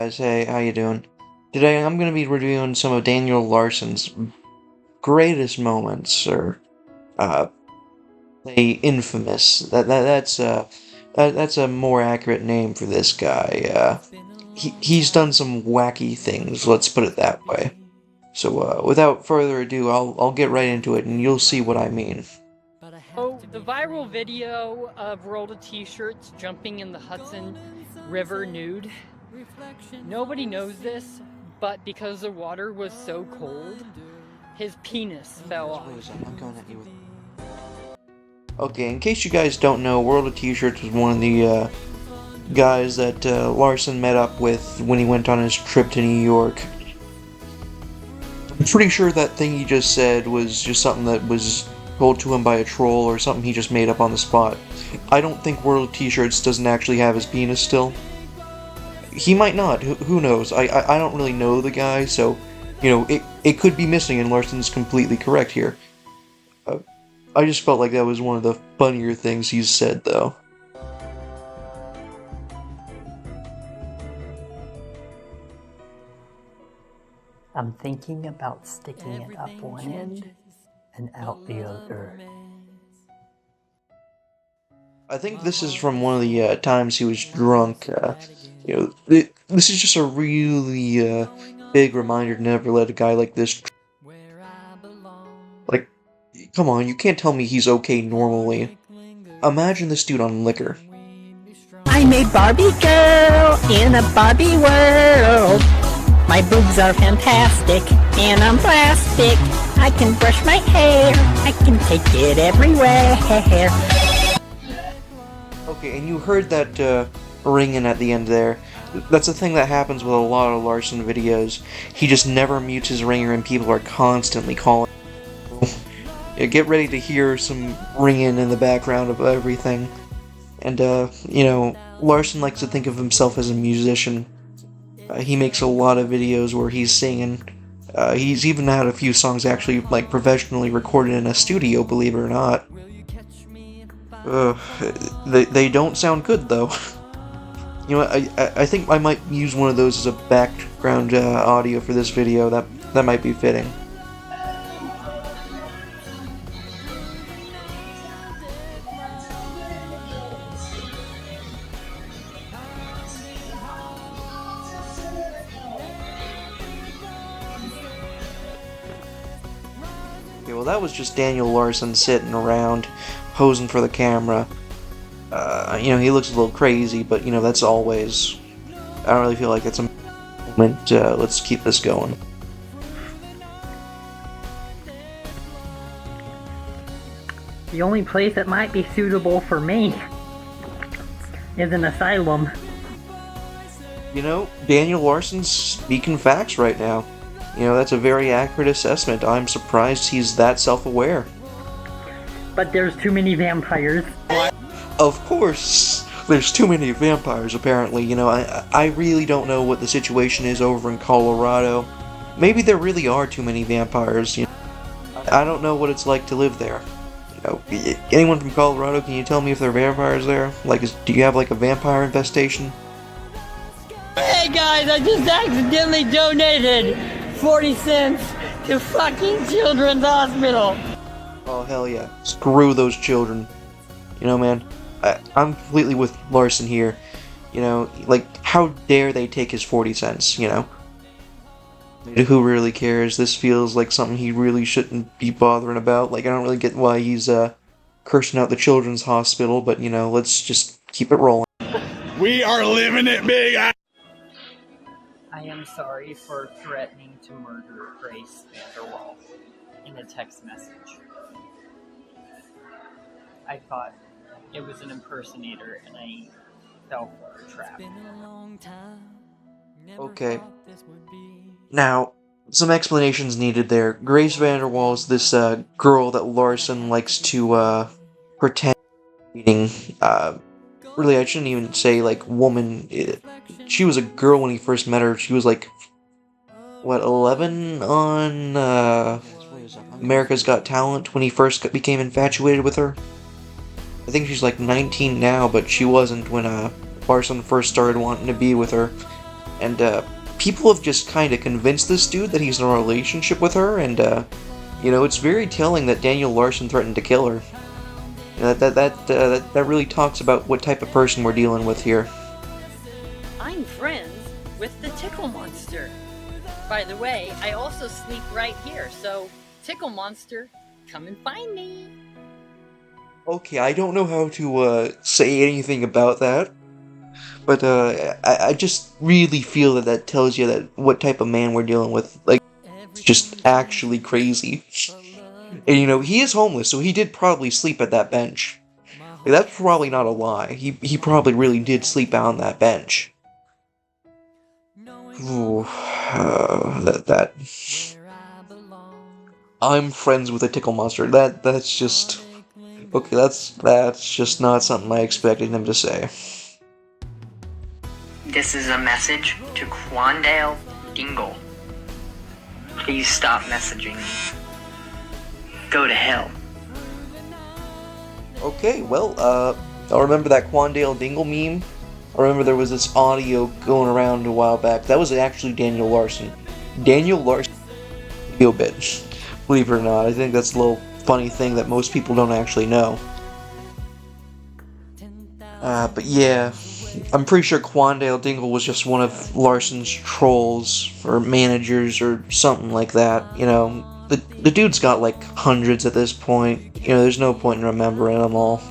Guys, hey, how you doing? Today I'm gonna be reviewing some of Daniel Larson's greatest moments, or uh, say infamous. That's a more accurate name for this guy. He's done some wacky things. Let's put it that way. So without further ado, I'll get right into it, and you'll see what I mean. So, the viral video of rolled t-shirts jumping in the Hudson River nude. Nobody knows this, but because the water was so cold, his penis fell off. Wait a second, I'm coming at you with... Okay, in case you guys don't know, World of T-Shirts was one of the guys that Larson met up with when he went on his trip to New York. I'm pretty sure that thing he just said was just something that was told to him by a troll or something he just made up on the spot. I don't think World of T-Shirts doesn't actually have his penis still. He might not, who knows? I don't really know the guy, so, you know, it could be missing and Larson's completely correct here. I just felt like that was one of the funnier things he's said, though. I'm thinking about sticking it up one end and out the other. I think this is from one of the times he was drunk. You know, this is just a really big reminder to never let a guy like this. Like, come on, you can't tell me he's okay normally. Imagine this dude on liquor. I'm a Barbie girl in a Barbie world. My boobs are fantastic, and I'm plastic. I can brush my hair, I can take it everywhere. Okay, and you heard that ringing at the end there. That's a thing that happens with a lot of Larson videos. He just never mutes his ringer and people are constantly calling. Yeah, get ready to hear some ringing in the background of everything. And, you know, Larson likes to think of himself as a musician. He makes a lot of videos where he's singing. He's even had a few songs actually, like, professionally recorded in a studio, believe it or not. They don't sound good, though. You know what, I think I might use one of those as a background audio for this video. That might be fitting. Okay, well that was just Daniel Larson sitting around, posing for the camera. You know, he looks a little crazy, but, you know, that's always... I don't really feel like it's a moment. Let's keep this going. The only place that might be suitable for me is an asylum. You know, Daniel Larson's speaking facts right now. You know, that's a very accurate assessment. I'm surprised he's that self-aware. But there's too many vampires. Of course, there's too many vampires, apparently. You know, I really don't know what the situation is over in Colorado. Maybe there really are too many vampires, you know. I don't know what it's like to live there. You know, anyone from Colorado, can you tell me if there are vampires there? Like, do you have, like, a vampire infestation? Hey guys, I just accidentally donated 40 cents to fucking Children's Hospital. Oh, hell yeah. Screw those children. You know, man, I'm completely with Larson here. You know, like, how dare they take his 40 cents, you know? Who really cares? This feels like something he really shouldn't be bothering about. Like, I don't really get why he's, cursing out the Children's Hospital, but, you know, let's just keep it rolling. We are living it big! I am sorry for threatening to murder Grace Vanderwall in a text message. I thought it was an impersonator and I fell for a trap. Okay. Now, some explanations needed there. Grace Vanderwall is this girl that Larson likes to pretend meeting. Really, I shouldn't even say like woman. She was a girl when he first met her. She was like, what, 11 on America's Got Talent when he first became infatuated with her. I think she's like 19 now, but she wasn't when Larson first started wanting to be with her. and people have just kind of convinced this dude that he's in a relationship with her, and it's very telling that Daniel Larson threatened to kill her. That really talks about what type of person we're dealing with here. I'm friends with the Tickle Monster. By the way, I also sleep right here, so Tickle Monster, come and find me. Okay, I don't know how to say anything about that, but I just really feel that tells you that what type of man we're dealing with. Like, it's just actually crazy. And he is homeless, so he did probably sleep at that bench. Like, that's probably not a lie. He probably really did sleep out on that bench. Ooh, that. I'm friends with a tickle monster. That's just okay. That's just not something I expected him to say. This is a message to Quandale Dingle. Please stop messaging me. Go to hell. Okay, well, I remember that Quandale Dingle meme. I remember there was this audio going around a while back. That was actually Daniel Larson. Daniel Larson video bit. Believe it or not, I think that's a little funny thing that most people don't actually know. But yeah, I'm pretty sure Quandale Dingle was just one of Larson's trolls, or managers, or something like that. The dude's got like hundreds at this point. There's no point in remembering them all.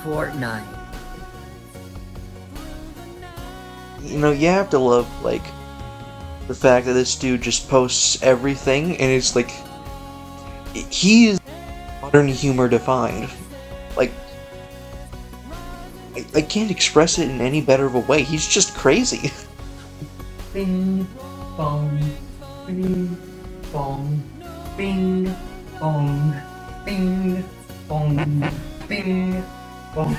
Fortnite. You have to love, like, the fact that this dude just posts everything, and it's like, he is modern humor defined. Like, I can't express it in any better of a way. He's just crazy. Bing, bong, bing, bong, bing, bong, bing, bong, bing, bong.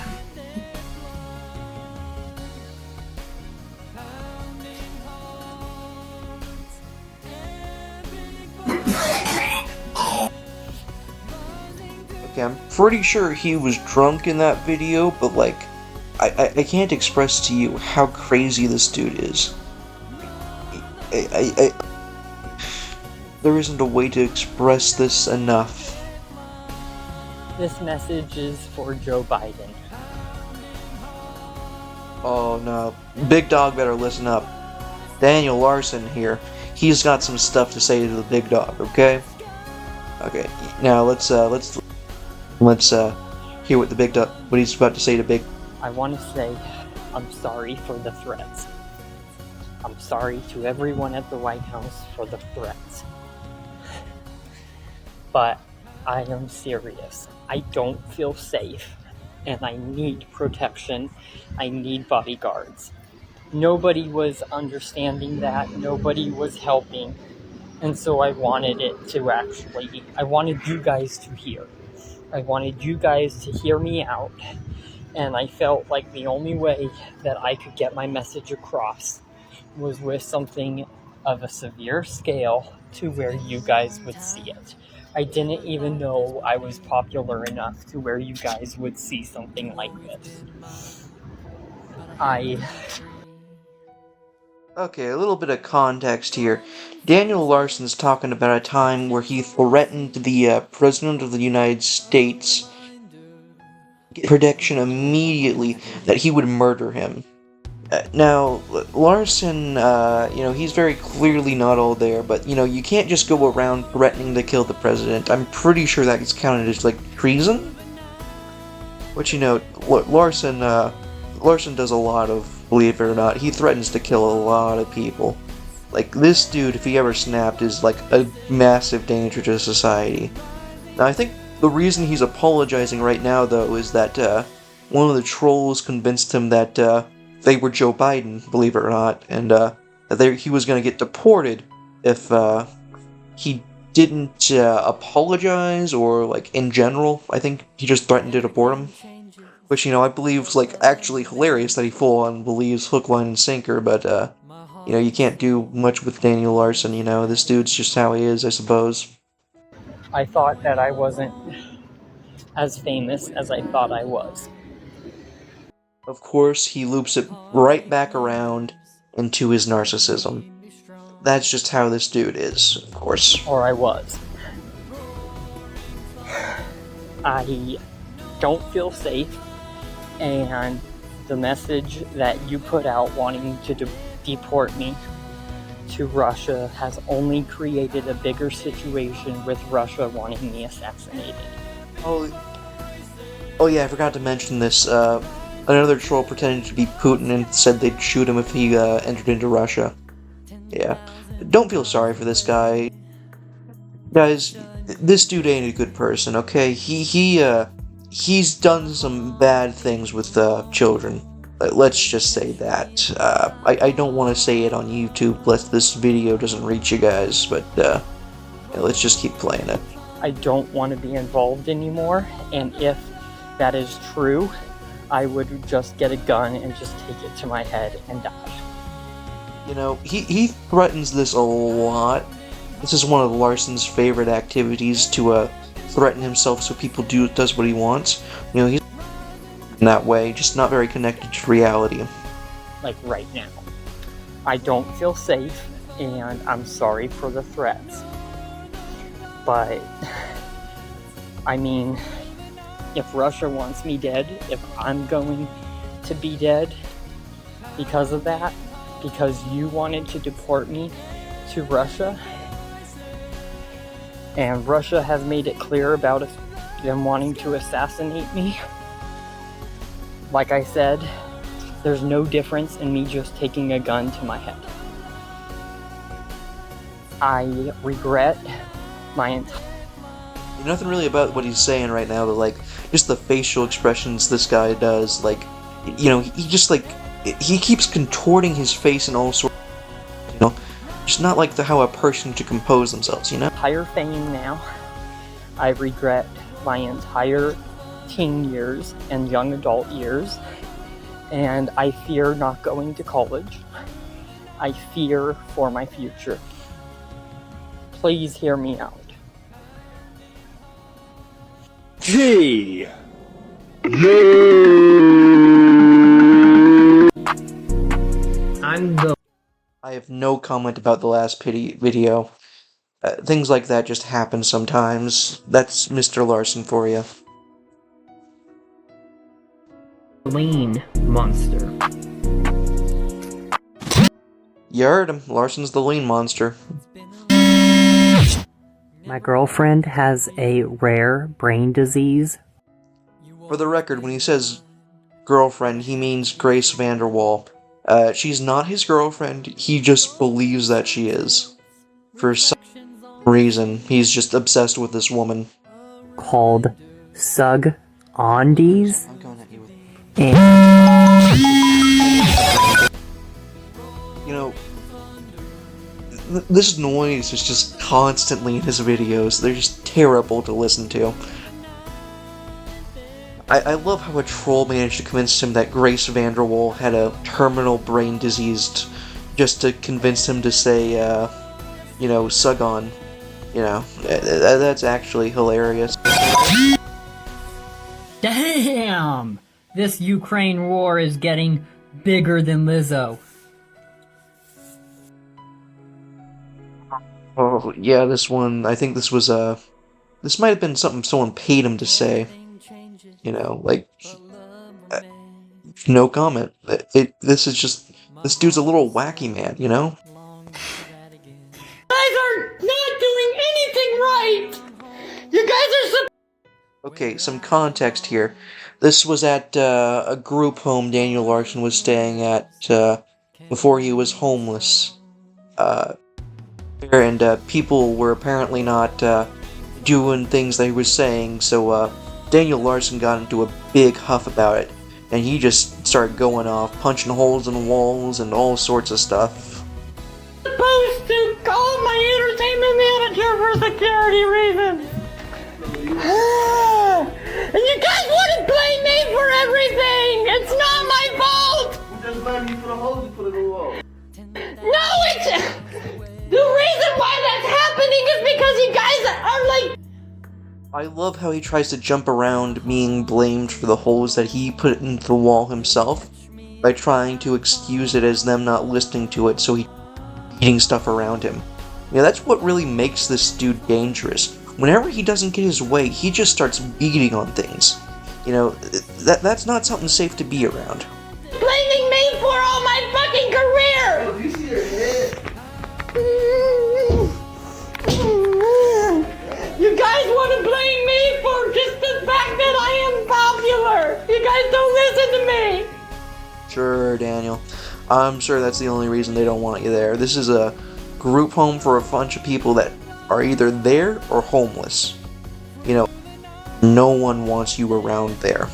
Okay, I'm pretty sure he was drunk in that video, but like, I can't express to you how crazy this dude is. There isn't a way to express this enough. This message is for Joe Biden. Oh no, Big Dog better listen up. Daniel Larson here. He's got some stuff to say to the Big Dog, okay? Okay, now let's hear what he's about to say to Big. I want to say I'm sorry for the threats. I'm sorry to everyone at the White House for the threats. But I am serious. I don't feel safe, and I need protection. I need bodyguards. Nobody was understanding that. Nobody was helping. And so I wanted I wanted you guys to hear. I wanted you guys to hear me out. And I felt like the only way that I could get my message across was with something of a severe scale to where you guys would see it. I didn't even know I was popular enough to where you guys would see something like this. Okay, a little bit of context here. Daniel Larson's talking about a time where he threatened the President of the United States prediction immediately that he would murder him. Now, Larson, he's very clearly not all there, but, you can't just go around threatening to kill the president. I'm pretty sure that gets counted as, like, treason? But, Larson does a lot of, believe it or not, he threatens to kill a lot of people. Like, this dude, if he ever snapped, is, like, a massive danger to society. Now, I think the reason he's apologizing right now, though, is that, one of the trolls convinced him that, they were Joe Biden, believe it or not, and that he was going to get deported if he didn't apologize, or like in general. I think he just threatened to deport him, which I believe is like actually hilarious that he full on believes hook, line, and sinker. But you can't do much with Daniel Larson. This dude's just how he is, I suppose. I thought that I wasn't as famous as I thought I was. Of course, he loops it right back around into his narcissism. That's just how this dude is, of course. Or I was. I don't feel safe, and the message that you put out wanting to deport me to Russia has only created a bigger situation with Russia wanting me assassinated. Oh yeah, I forgot to mention this. Another troll pretended to be Putin and said they'd shoot him if he entered into Russia. Yeah. Don't feel sorry for this guy. Guys, this dude ain't a good person, okay? He's done some bad things with children. Let's just say that. I don't want to say it on YouTube, lest this video doesn't reach you guys, but yeah, let's just keep playing it. I don't want to be involved anymore, and if that is true, I would just get a gun and just take it to my head and die. You know, he threatens this a lot. This is one of Larson's favorite activities, to threaten himself so people does what he wants. You know, he's in that way, just not very connected to reality. Like right now. I don't feel safe, and I'm sorry for the threats. But, I mean, if Russia wants me dead, if I'm going to be dead because of that, because you wanted to deport me to Russia, and Russia has made it clear about them wanting to assassinate me, like I said, there's no difference in me just taking a gun to my head. I regret my entire... Nothing really about what he's saying right now, but like, just the facial expressions this guy does, like, you know, he just like, he keeps contorting his face in all sorts, you know, just not like how a person should compose themselves, you know? Entire fame now. I regret my entire teen years and young adult years, and I fear not going to college. I fear for my future. Please hear me out. Gee. I have no comment about the last video. Things like that just happen sometimes. That's Mr. Larson for you. Lean monster. You heard him. Larson's the lean monster. My girlfriend has a rare brain disease. For the record, when he says girlfriend, he means Grace Vanderwall. She's not his girlfriend, he just believes that she is. For some reason, he's just obsessed with this woman. Called Sug Ondies. I'm going at you with... You know, this noise is just constantly in his videos. They're just terrible to listen to. I love how a troll managed to convince him that Grace Vanderwall had a terminal brain disease just to convince him to say, you know, Sugon. You know, that's actually hilarious. Damn! This Ukraine war is getting bigger than Lizzo. Oh, yeah, this one, I think this was, this might have been something someone paid him to say. You know, like, no comment. This is just, this dude's a little wacky man, you know? You guys are not doing anything right! You guys are Okay, some context here. This was at, a group home Daniel Larson was staying at, before he was homeless. And, people were apparently not, doing things that he was saying, so, Daniel Larson got into a big huff about it, and he just started going off, punching holes in walls and all sorts of stuff. supposed to call my entertainment manager for security reasons. And you guys want to blame me for everything! It's not my fault! No, it's... The reason why that's happening is because you guys are like... I love how he tries to jump around being blamed for the holes that he put into the wall himself by trying to excuse it as them not listening to it, so he's eating stuff around him. You know, that's what really makes this dude dangerous. Whenever he doesn't get his way, he just starts beating on things. You know, that's not something safe to be around. Blaming me for all my fucking career! Do you see your head? You guys want to blame me for just the fact that I am popular! You guys don't listen to me! Sure, Daniel. I'm sure that's the only reason they don't want you there. This is a group home for a bunch of people that are either there or homeless. You know, no one wants you around there.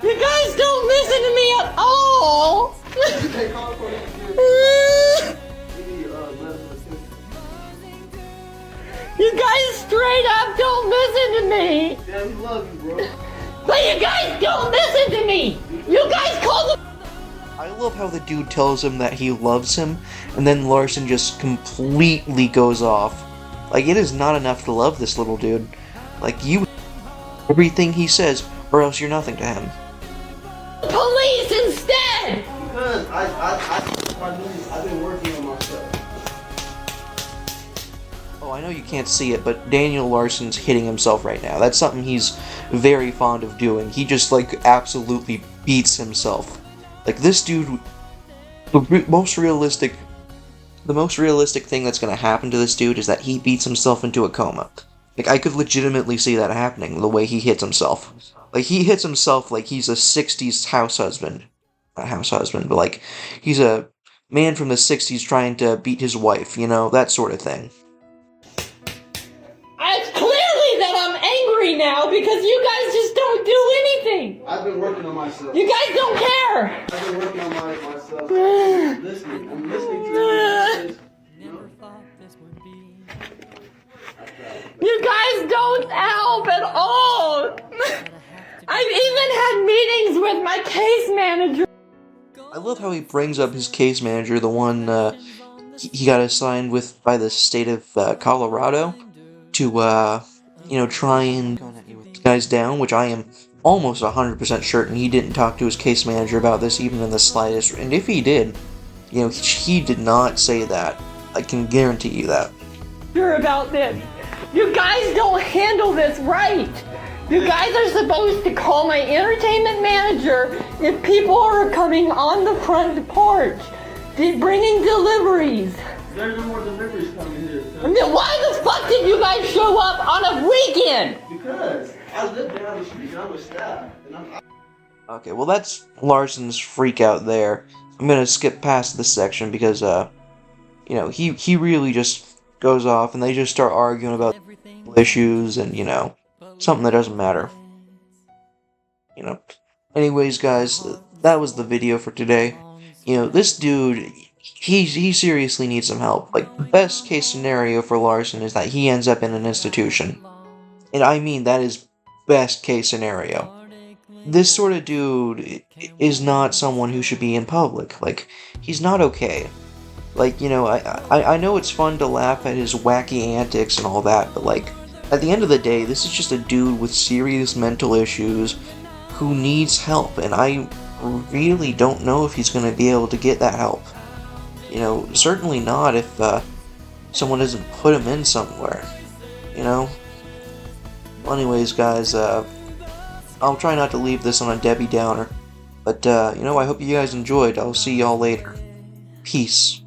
You guys don't listen to me at all! You guys straight up don't listen to me! Yeah, we love you, bro. But you guys don't listen to me! You guys call them. I love how the dude tells him that he loves him, and then Larson just completely goes off. Like, it is not enough to love this little dude. Like, you everything he says, or else you're nothing to him. Police instead! Because I've been working on myself. Oh, I know you can't see it, but Daniel Larson's hitting himself right now. That's something he's very fond of doing. He just, like, absolutely beats himself. Like, this dude, the most realistic thing that's gonna happen to this dude is that he beats himself into a coma. Like, I could legitimately see that happening, the way he hits himself. Like, he hits himself like he's a 60s house husband. Not house husband, but like, he's a man from the 60s trying to beat his wife, you know, that sort of thing. It's clearly that I'm angry now because you guys just don't do anything! I've been working on myself. You guys don't care! I've been working on myself. Listening. I'm listening to you. You guys don't help at all! I've even had meetings with my case manager. I love how he brings up his case manager, the one he got assigned with by the state of Colorado to, you know, try and get guys down, which I am almost 100% certain he didn't talk to his case manager about this even in the slightest, and if he did, you know, he did not say that. I can guarantee you that. Sure about this. You guys don't handle this right. You guys are supposed to call my entertainment manager if people are coming on the front porch, bringing deliveries. There's no more deliveries coming here. And then why the fuck did you guys show up on a weekend? Because I live down the street and I'm with staff. Okay, well that's Larson's freak out there. I'm gonna skip past this section because, you know, he really just goes off and they just start arguing about issues and, you know, something that doesn't matter. You know. Anyways, guys, that was the video for today. You know, this dude, he seriously needs some help. Like, the best case scenario for Larson is that he ends up in an institution. And I mean, that is best case scenario. This sort of dude is not someone who should be in public. Like, he's not okay. Like, you know, I know it's fun to laugh at his wacky antics and all that, but like, at the end of the day, this is just a dude with serious mental issues who needs help, and I really don't know if he's going to be able to get that help. You know, certainly not if someone doesn't put him in somewhere, you know? Well, anyways, guys, I'll try not to leave this on a Debbie Downer, but, you know, I hope you guys enjoyed. I'll see y'all later. Peace.